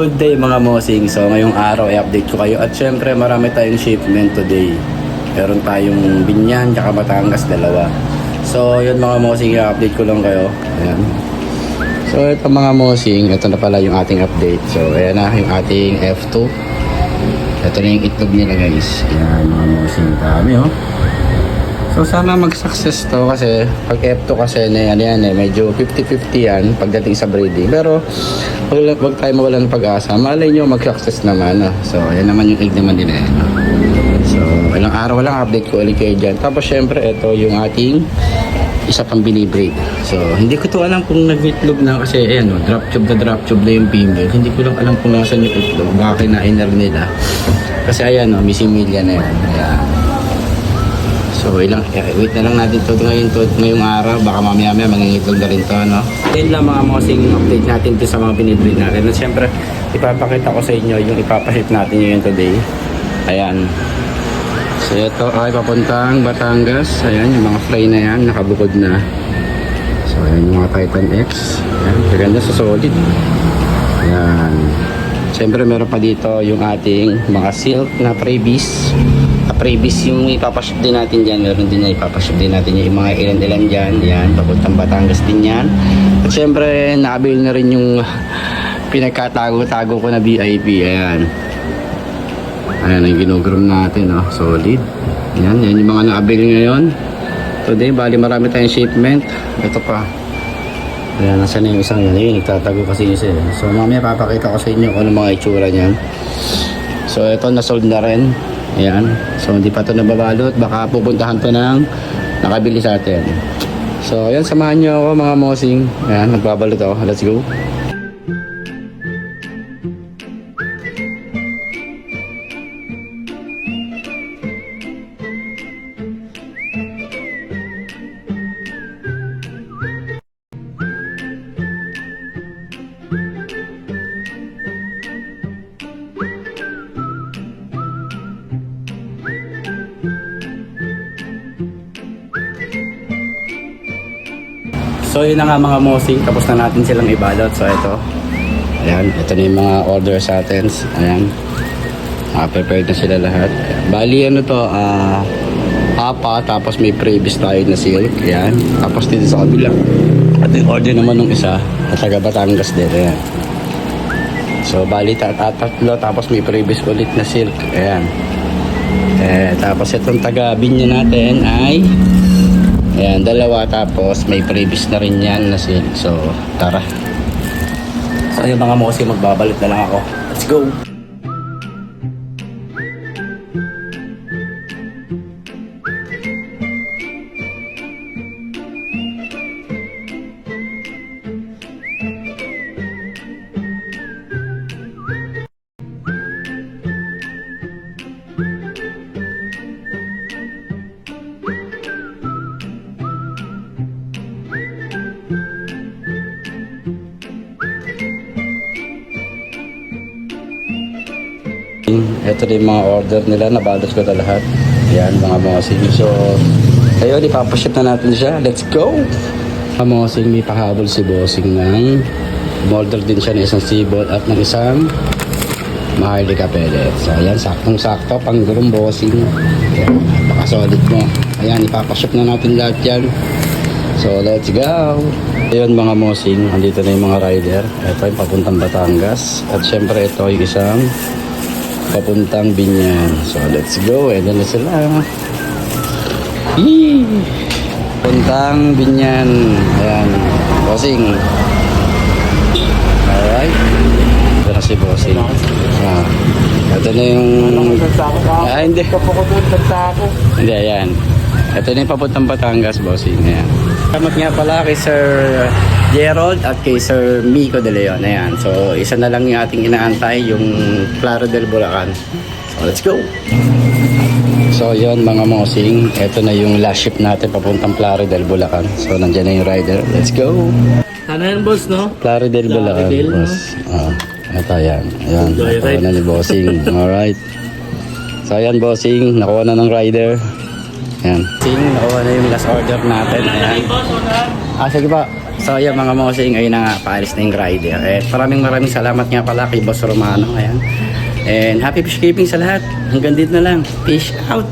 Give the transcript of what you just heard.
Good day mga mosing. So ngayong araw i-update ko kayo at syempre marami tayong shipment today. Meron tayong Binyan tsaka Batangas dalawa. So yun mga mosing, i-update ko lang kayo. Ayan. So ito mga mosing, ito na pala yung ating update. So ayan na yung ating F2. Ito na yung itlog nila guys. Ayan mga mosing, dami oh. So sana mag-success to kasi pag F2 kasi na yan medyo 50-50 yan pagdating sa breeding. Pero wag tayo mawalan ng pag-asa. Malay nyo mag-success naman. So yan naman yung egg naman nila. So ilang araw lang update ko ulit kayo dyan. Tapos syempre ito yung ating isa pang binibreed. So hindi ko to alam kung nag-itlog na kasi ayan drop tube na yung female. Hindi ko lang alam kung nasan yung itlog. Baka kinainer nila. Kasi ayan missing million na yan. Ayan. So wait na lang natin to ngayong araw, baka mamaya mangingitlog na rin to, no? Yun lang mga mosing update natin to sa mga binibreed natin. At syempre ipapakita ko sa inyo yung ipapaship natin ngayon today. Ayan. So ito ay papuntang Batangas. Ayan yung mga fly na yan, nakabukod na. So ayan yung mga Titan X. Ayan, maganda sa solid. Ayan. Syempre meron pa dito yung ating mga silk na previous. Previous yung ipapaship din natin dyan. Meron din na ipapaship din natin yung mga ilan-ilan dyan. Yan, papuntang Batangas din yan. At syempre, nakabil na rin yung pinagkatago-tago ko na VIP. Ayan. Ayan ang ginugroom natin. Oh. Solid. Ayan, yan yung mga nakabil ngayon. Today, bali marami tayong shipment. Ito pa. Ayan, nasa na yung isang yan. Ayun, nagtatago kasi isa. So, mamaya papakita ko sa inyo kung ano mga itsura niyan. So, ito nasold na rin. Ayan. So hindi pa ito nababalot. Baka pupuntahan to ng nakabili sa atin. So ayan, samahan nyo ako mga mosing. Ayan, nagbabalot ako. Let's go. So yun na nga mga mosing, tapos na natin silang ibalot. So ito, ayan, ito na yung mga order sa atin. Ayan, prepared na sila lahat. Bali ano to, hapa, tapos may previous tayo na silk. Ayan, tapos dito sa kabila at yung order naman ng isa at taga Batangas din. Ayan. So bali tatlo, tapos may previous ulit na silk. Ayan. Tapos itong taga Binyan natin ay ayan, dalawa, tapos may previous na rin yan na silk. So, tara. So, yung mga mosi, magbabalot na lang ako. Let's go! Ito din mga order nila, nabalot ko na lahat. Ayan mga mosing. So ayun, ipapaship na natin siya. Let's go! Mga mosing, may pahabol si bossing ng order din siya ng isang sibol at ng isang Maharlika pellet. So ayan, saktong-sakto pang gulong bossing. Ayan, napaka-solid mo. Ayan, ipapaship na natin lahat yan. So let's go! Ayun mga mosing, andito na yung mga rider. Ito yung papuntang Batangas. At syempre ito yung isang papuntang Binyan. So let's go. Ito na sila. Yee! Papuntang Binyan. Ayan. Bossing. Alright. Ito na si Bossing. Ito na yung hindi. Hindi, ayan. Ito na yung papuntang Batangas, Bossing. Ayan. Salamat nga pala kay Sir Gerald at kay Sir Miko De Leon. Ayan. So, isa na lang yung ating inaantay, yung Claro del Bulacan. So, let's go! So, yun mga mosing. Ito na yung last ship natin papuntang Claro del Bulacan. So, nandyan na yung rider. Let's go! Sana yan, boss, no? Claro del Bulacan, boss. Ito, ayan. Ayan. Nakuha na ni Bossing. Alright. So, ayan, Bossing. Nakuha na ng rider. Ayan. Bossing, nakuha na yung last order natin. Ayan. Sige pa. So So ayan mga mosing, ayun na nga, paalis na yung rider. At maraming salamat nga pala kay Boss Romano. Ayan. And happy fish keeping sa lahat. Hanggang dito na lang. Fish out!